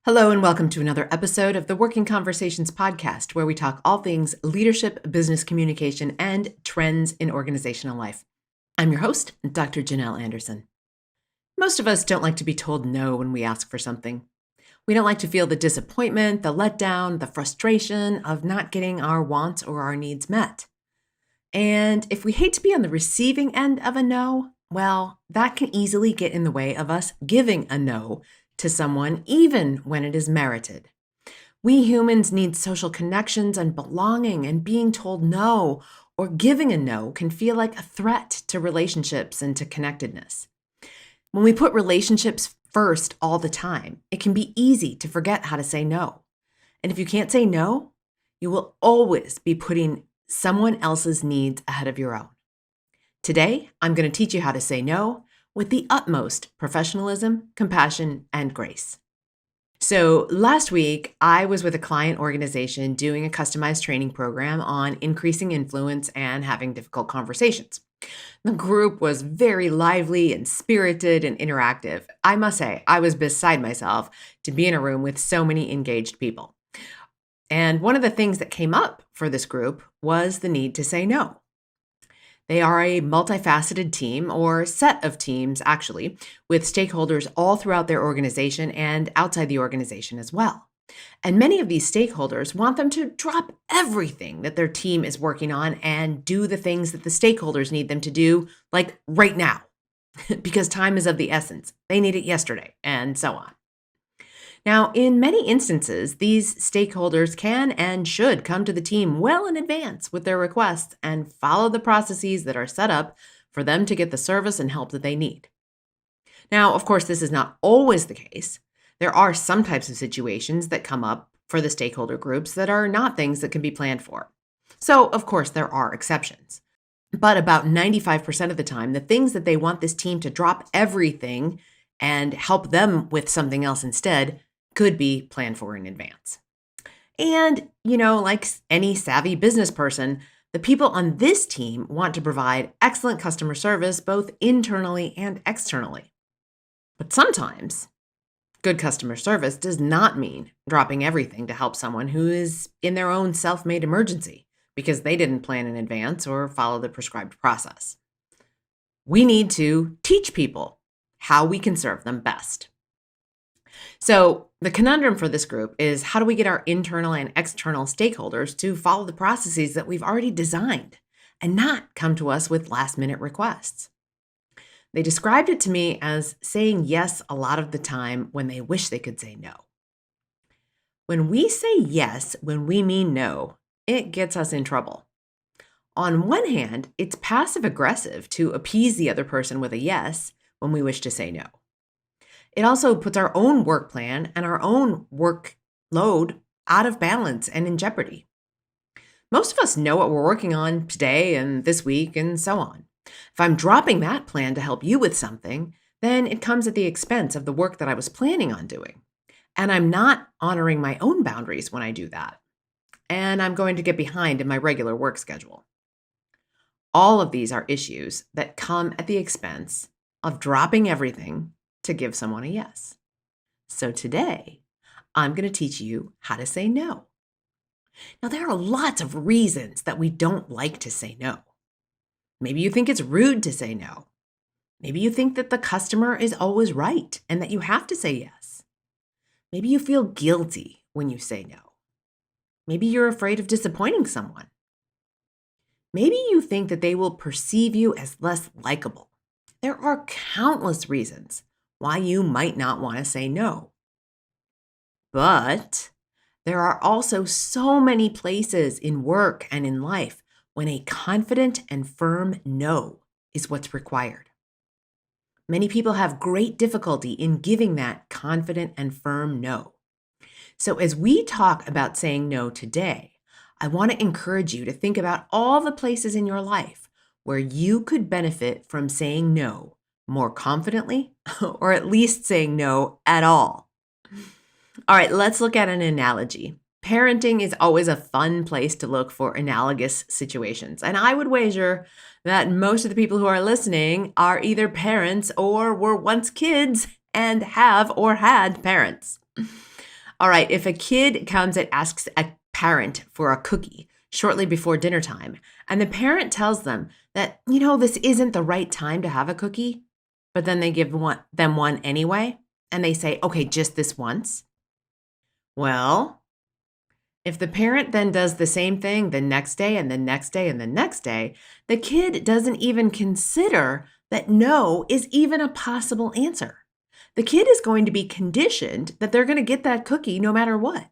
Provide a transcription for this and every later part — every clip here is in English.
Hello, and welcome to another episode of the Working Conversations podcast, where we talk all things leadership, business communication, and trends in organizational life. I'm your host, Dr. Janel Anderson. Most of us don't like to be told no when we ask for something. We don't like to feel the disappointment, the letdown, the frustration of not getting our wants or our needs met. And if we hate to be on the receiving end of a no, well, that can easily get in the way of us giving a no to someone, even when it is merited. We humans need social connections and belonging, and being told no or giving a no can feel like a threat to relationships and to connectedness. When we put relationships first all the time, it can be easy to forget how to say no. And if you can't say no, you will always be putting someone else's needs ahead of your own. Today, I'm going to teach you how to say no with the utmost professionalism, compassion, and grace. So last week, I was with a client organization doing a customized training program on increasing influence and having difficult conversations. The group was very lively and spirited and interactive. I must say, I was beside myself to be in a room with so many engaged people. And one of the things that came up for this group was the need to say no. They are a multifaceted team, or set of teams actually, with stakeholders all throughout their organization and outside the organization as well. And many of these stakeholders want them to drop everything that their team is working on and do the things that the stakeholders need them to do, like right now, because time is of the essence. They need it yesterday, and so on. Now, in many instances, these stakeholders can and should come to the team well in advance with their requests and follow the processes that are set up for them to get the service and help that they need. Now, of course, this is not always the case. There are some types of situations that come up for the stakeholder groups that are not things that can be planned for. So, of course, there are exceptions. But about 95% of the time, the things that they want this team to drop everything and help them with something else instead could be planned for in advance. And, like any savvy business person, the people on this team want to provide excellent customer service both internally and externally. But sometimes, good customer service does not mean dropping everything to help someone who is in their own self-made emergency because they didn't plan in advance or follow the prescribed process. We need to teach people how we can serve them best. So the conundrum for this group is, how do we get our internal and external stakeholders to follow the processes that we've already designed and not come to us with last-minute requests? They described it to me as saying yes a lot of the time when they wish they could say no. When we say yes when we mean no, it gets us in trouble. On one hand, it's passive-aggressive to appease the other person with a yes when we wish to say no. It also puts our own work plan and our own workload out of balance and in jeopardy. Most of us know what we're working on today and this week and so on. If I'm dropping that plan to help you with something, then it comes at the expense of the work that I was planning on doing. And I'm not honoring my own boundaries when I do that. And I'm going to get behind in my regular work schedule. All of these are issues that come at the expense of dropping everything to give someone a yes. So today, I'm going to teach you how to say no. Now, there are lots of reasons that we don't like to say no. Maybe you think it's rude to say no. Maybe you think that the customer is always right and that you have to say yes. Maybe you feel guilty when you say no. Maybe you're afraid of disappointing someone. Maybe you think that they will perceive you as less likable. There are countless reasons why you might not want to say no. But there are also so many places in work and in life when a confident and firm no is what's required. Many people have great difficulty in giving that confident and firm no. So as we talk about saying no today, I want to encourage you to think about all the places in your life where you could benefit from saying no more confidently, or at least saying no at all. All right, let's look at an analogy. Parenting is always a fun place to look for analogous situations. And I would wager that most of the people who are listening are either parents or were once kids and have or had parents. All right, if a kid comes and asks a parent for a cookie shortly before dinner time, and the parent tells them that, this isn't the right time to have a cookie, but then they give them one anyway, and they say, okay, just this once. Well, if the parent then does the same thing the next day and the next day and the next day, the kid doesn't even consider that no is even a possible answer. The kid is going to be conditioned that they're going to get that cookie no matter what.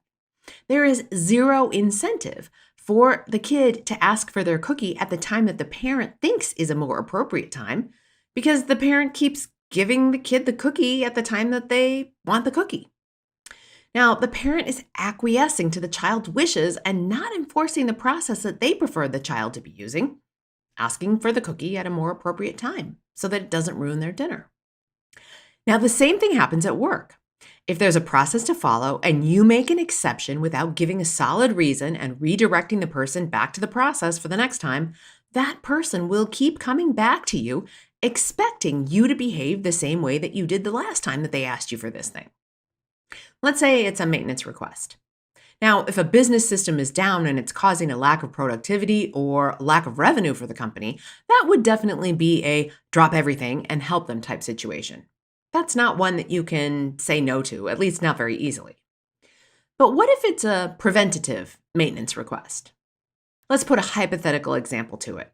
There is zero incentive for the kid to ask for their cookie at the time that the parent thinks is a more appropriate time, because the parent keeps giving the kid the cookie at the time that they want the cookie. Now, the parent is acquiescing to the child's wishes and not enforcing the process that they prefer the child to be using, asking for the cookie at a more appropriate time so that it doesn't ruin their dinner. Now, the same thing happens at work. If there's a process to follow and you make an exception without giving a solid reason and redirecting the person back to the process for the next time, that person will keep coming back to you, expecting you to behave the same way that you did the last time that they asked you for this thing. Let's say it's a maintenance request. Now, if a business system is down and it's causing a lack of productivity or lack of revenue for the company, that would definitely be a drop everything and help them type situation. That's not one that you can say no to, at least not very easily. But what if it's a preventative maintenance request? Let's put a hypothetical example to it.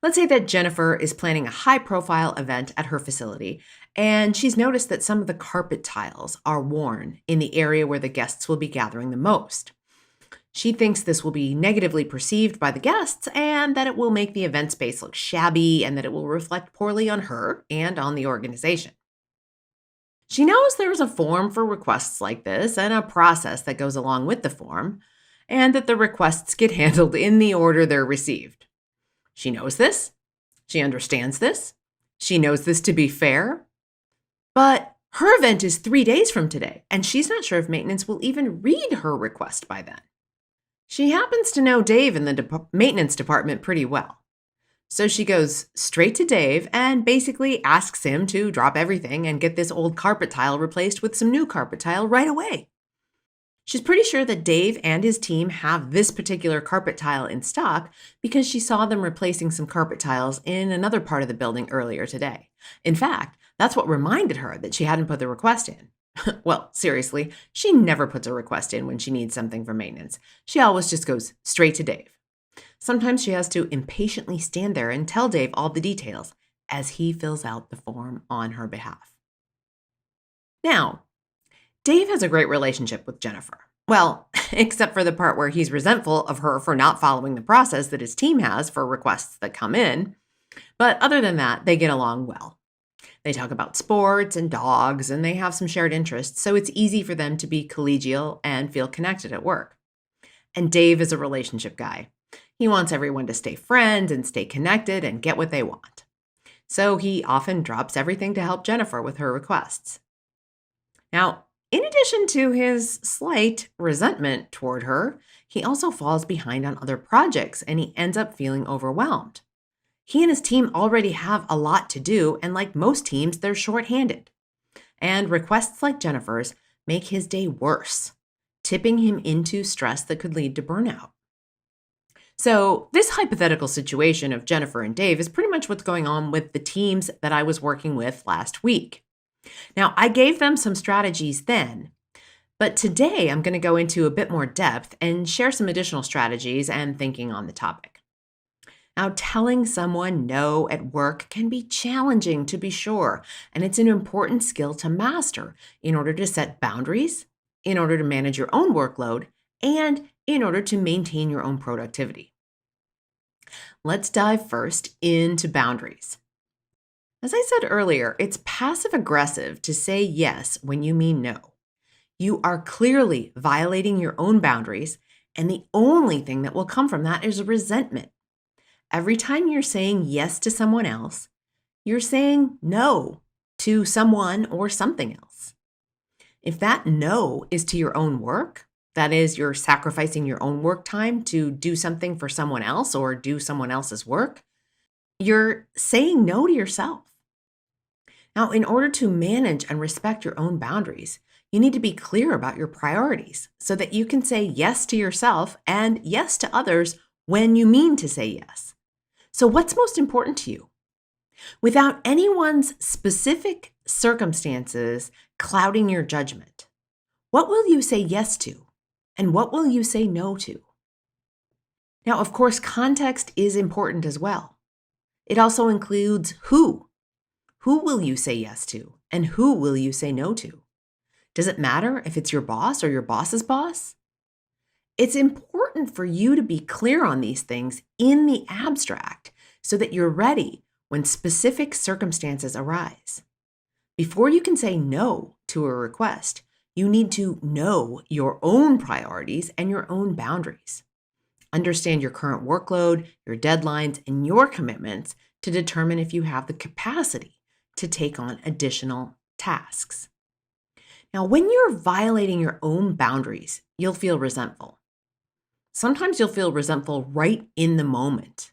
Let's say that Jennifer is planning a high-profile event at her facility, and she's noticed that some of the carpet tiles are worn in the area where the guests will be gathering the most. She thinks this will be negatively perceived by the guests and that it will make the event space look shabby and that it will reflect poorly on her and on the organization. She knows there's a form for requests like this and a process that goes along with the form, and that the requests get handled in the order they're received. She knows this. She understands this. She knows this to be fair. But her event is 3 days from today, and she's not sure if maintenance will even read her request by then. She happens to know Dave in the maintenance department pretty well. So she goes straight to Dave and basically asks him to drop everything and get this old carpet tile replaced with some new carpet tile right away. She's pretty sure that Dave and his team have this particular carpet tile in stock because she saw them replacing some carpet tiles in another part of the building earlier today. In fact, that's what reminded her that she hadn't put the request in. Well, seriously, she never puts a request in when she needs something for maintenance. She always just goes straight to Dave. Sometimes she has to impatiently stand there and tell Dave all the details as he fills out the form on her behalf. Now, Dave has a great relationship with Jennifer. Well, except for the part where he's resentful of her for not following the process that his team has for requests that come in. But other than that, they get along well. They talk about sports and dogs, and they have some shared interests, so it's easy for them to be collegial and feel connected at work. And Dave is a relationship guy. He wants everyone to stay friends and stay connected and get what they want. So he often drops everything to help Jennifer with her requests. Now, in addition to his slight resentment toward her, he also falls behind on other projects and he ends up feeling overwhelmed. He and his team already have a lot to do, and like most teams, they're shorthanded. And requests like Jennifer's make his day worse, tipping him into stress that could lead to burnout. So this hypothetical situation of Jennifer and Dave is pretty much what's going on with the teams that I was working with last week. Now, I gave them some strategies then, but today I'm going to go into a bit more depth and share some additional strategies and thinking on the topic. Now, telling someone no at work can be challenging, to be sure, and it's an important skill to master in order to set boundaries, in order to manage your own workload, and in order to maintain your own productivity. Let's dive first into boundaries. As I said earlier, it's passive-aggressive to say yes when you mean no. You are clearly violating your own boundaries, and the only thing that will come from that is resentment. Every time you're saying yes to someone else, you're saying no to someone or something else. If that no is to your own work, that is, you're sacrificing your own work time to do something for someone else or do someone else's work, you're saying no to yourself. Now, in order to manage and respect your own boundaries, You need to be clear about your priorities so that you can say yes to yourself and yes to others when you mean to say yes. So, what's most important to you? Without anyone's specific circumstances clouding your judgment, what will you say yes to? And what will you say no to? Now, of course, context is important as well. It also includes who. Who will you say yes to? And who will you say no to? Does it matter if it's your boss or your boss's boss? It's important for you to be clear on these things in the abstract so that you're ready when specific circumstances arise. Before you can say no to a request, you need to know your own priorities and your own boundaries. Understand your current workload, your deadlines, and your commitments to determine if you have the capacity to take on additional tasks. Now, when you're violating your own boundaries, you'll feel resentful. Sometimes you'll feel resentful right in the moment.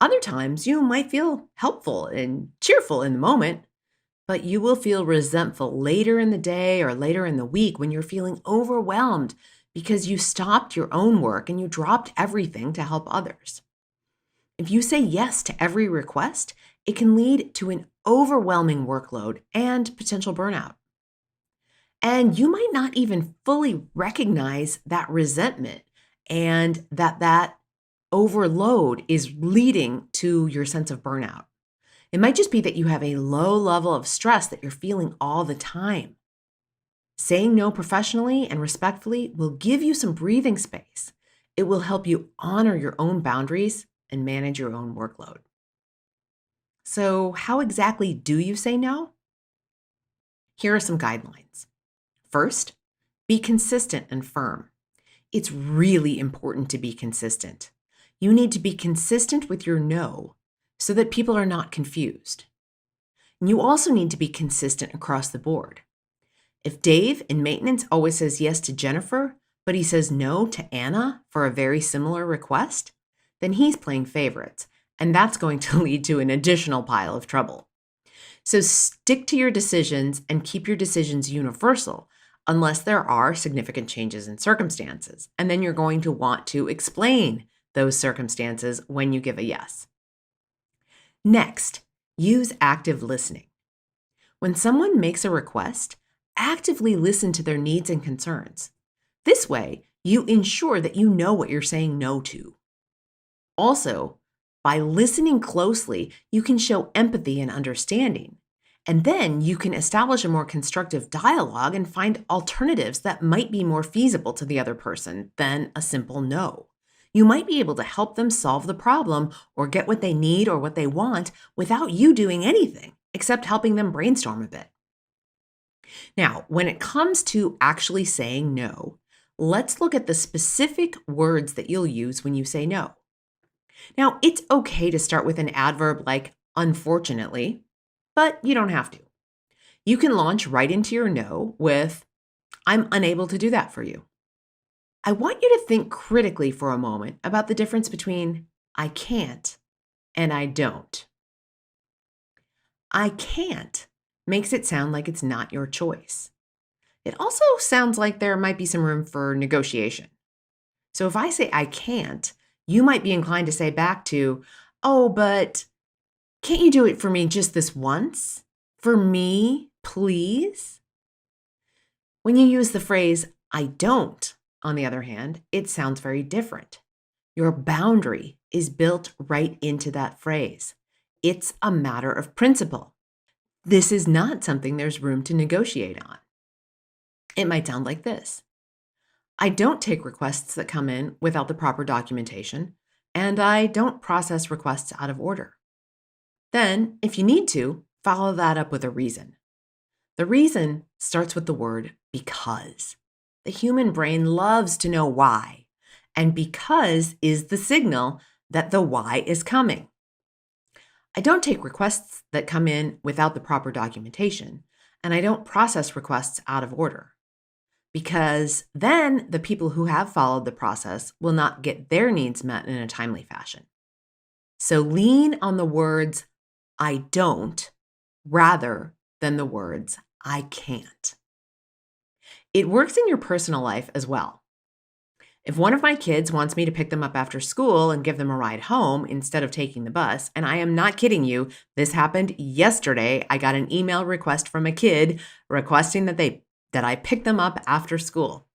Other times you might feel helpful and cheerful in the moment, but you will feel resentful later in the day or later in the week when you're feeling overwhelmed because you stopped your own work and you dropped everything to help others. If you say yes to every request, it can lead to an overwhelming workload and potential burnout. And you might not even fully recognize that resentment and that overload is leading to your sense of burnout. It might just be that you have a low level of stress that you're feeling all the time. Saying no professionally and respectfully will give you some breathing space. It will help you honor your own boundaries and manage your own workload. So, how exactly do you say no? Here are some guidelines. First, be consistent and firm. It's really important to be consistent. You need to be consistent with your no so that people are not confused. And you also need to be consistent across the board. If Dave in maintenance always says yes to Jennifer, but he says no to Anna for a very similar request, then he's playing favorites, and that's going to lead to an additional pile of trouble. So stick to your decisions and keep your decisions universal unless there are significant changes in circumstances, and then you're going to want to explain those circumstances when you give a yes. Next, use active listening. When someone makes a request, actively listen to their needs and concerns. This way, you ensure that you know what you're saying no to. Also, by listening closely, you can show empathy and understanding. And then you can establish a more constructive dialogue and find alternatives that might be more feasible to the other person than a simple no. You might be able to help them solve the problem or get what they need or what they want without you doing anything except helping them brainstorm a bit. Now, when it comes to actually saying no, let's look at the specific words that you'll use when you say no. Now, it's okay to start with an adverb like unfortunately, but you don't have to. You can launch right into your no with, I'm unable to do that for you. I want you to think critically for a moment about the difference between I can't and I don't. I can't makes it sound like it's not your choice. It also sounds like there might be some room for negotiation. So if I say I can't, you might be inclined to say back to, oh, but can't you do it for me just this once? For me, please? When you use the phrase I don't, on the other hand, it sounds very different. Your boundary is built right into that phrase. It's a matter of principle. This is not something there's room to negotiate on. It might sound like this. I don't take requests that come in without the proper documentation, and I don't process requests out of order. Then, if you need to, follow that up with a reason. The reason starts with the word because. The human brain loves to know why, and because is the signal that the why is coming. I don't take requests that come in without the proper documentation, and I don't process requests out of order. Because then the people who have followed the process will not get their needs met in a timely fashion. So lean on the words I don't rather than the words I can't. It works in your personal life as well. If one of my kids wants me to pick them up after school and give them a ride home instead of taking the bus, and I am not kidding you, this happened yesterday. I got an email request from a kid requesting that I pick them up after school.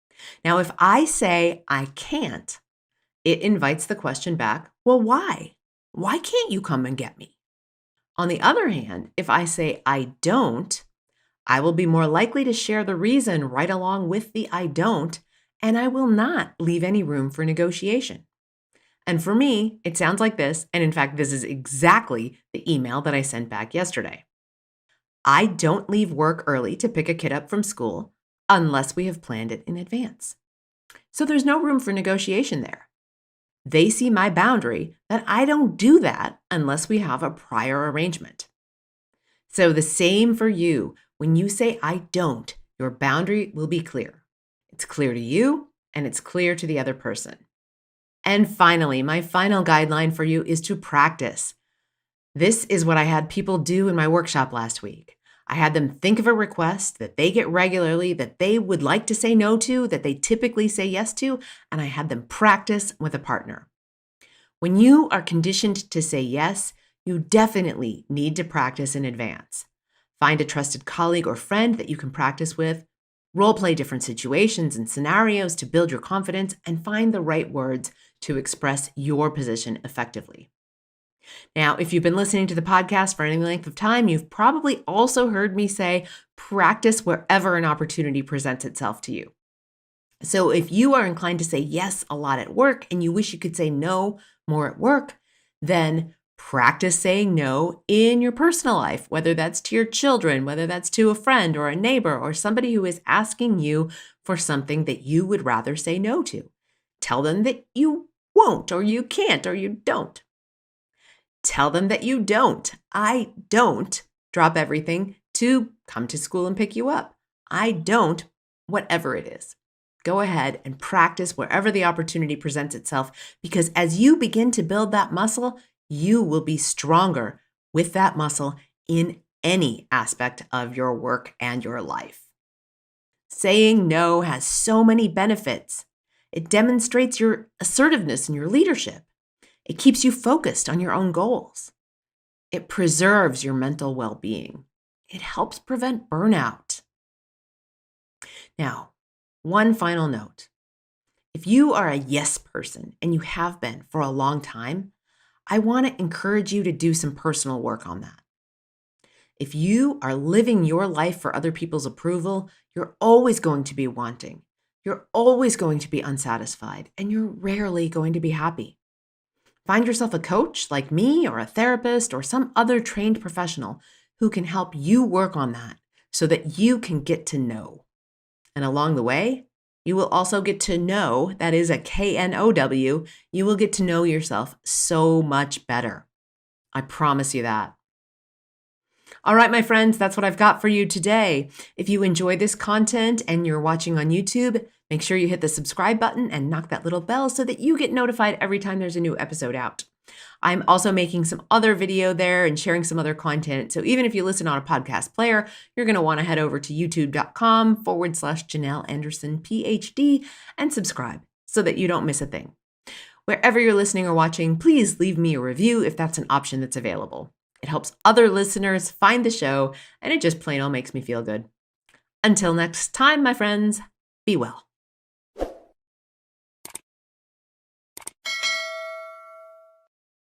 Now, if I say I can't, it invites the question back, well, why? Why can't you come and get me? On the other hand, if I say I don't, I will be more likely to share the reason right along with the I don't, and I will not leave any room for negotiation. And for me, it sounds like this, and in fact, this is exactly the email that I sent back yesterday. I don't leave work early to pick a kid up from school unless we have planned it in advance. So there's no room for negotiation there. They see my boundary that I don't do that unless we have a prior arrangement. So the same for you. When you say I don't, your boundary will be clear. It's clear to you and it's clear to the other person. And finally, my final guideline for you is to practice. This is what I had people do in my workshop last week. I had them think of a request that they get regularly, that they would like to say no to, that they typically say yes to, and I had them practice with a partner. When you are conditioned to say yes, you definitely need to practice in advance. Find a trusted colleague or friend that you can practice with, role play different situations and scenarios to build your confidence, and find the right words to express your position effectively. Now, if you've been listening to the podcast for any length of time, you've probably also heard me say, practice wherever an opportunity presents itself to you. So if you are inclined to say yes a lot at work and you wish you could say no more at work, then practice saying no in your personal life, whether that's to your children, whether that's to a friend or a neighbor or somebody who is asking you for something that you would rather say no to. Tell them that you won't or you can't or you don't. Tell them that you don't. I don't drop everything to come to school and pick you up. I don't, whatever it is. Go ahead and practice wherever the opportunity presents itself, because as you begin to build that muscle, you will be stronger with that muscle in any aspect of your work and your life. Saying no has so many benefits. It demonstrates your assertiveness and your leadership. It keeps you focused on your own goals. It preserves your mental well-being. It helps prevent burnout. Now, one final note. If you are a yes person, and you have been for a long time, I want to encourage you to do some personal work on that. If you are living your life for other people's approval, you're always going to be wanting. You're always going to be unsatisfied, and you're rarely going to be happy. Find yourself a coach like me or a therapist or some other trained professional who can help you work on that so that you can get to know. And along the way, you will also get to know, that is a KNOW, you will get to know yourself so much better. I promise you that. All right, my friends, that's what I've got for you today. If you enjoy this content and you're watching on YouTube, make sure you hit the subscribe button and knock that little bell so that you get notified every time there's a new episode out. I'm also making some other video there and sharing some other content. So even if you listen on a podcast player, you're going to want to head over to youtube.com/Janel Anderson, PhD, and subscribe so that you don't miss a thing. Wherever you're listening or watching, please leave me a review if that's an option that's available. It helps other listeners find the show, and it just plain old makes me feel good. Until next time, my friends, be well.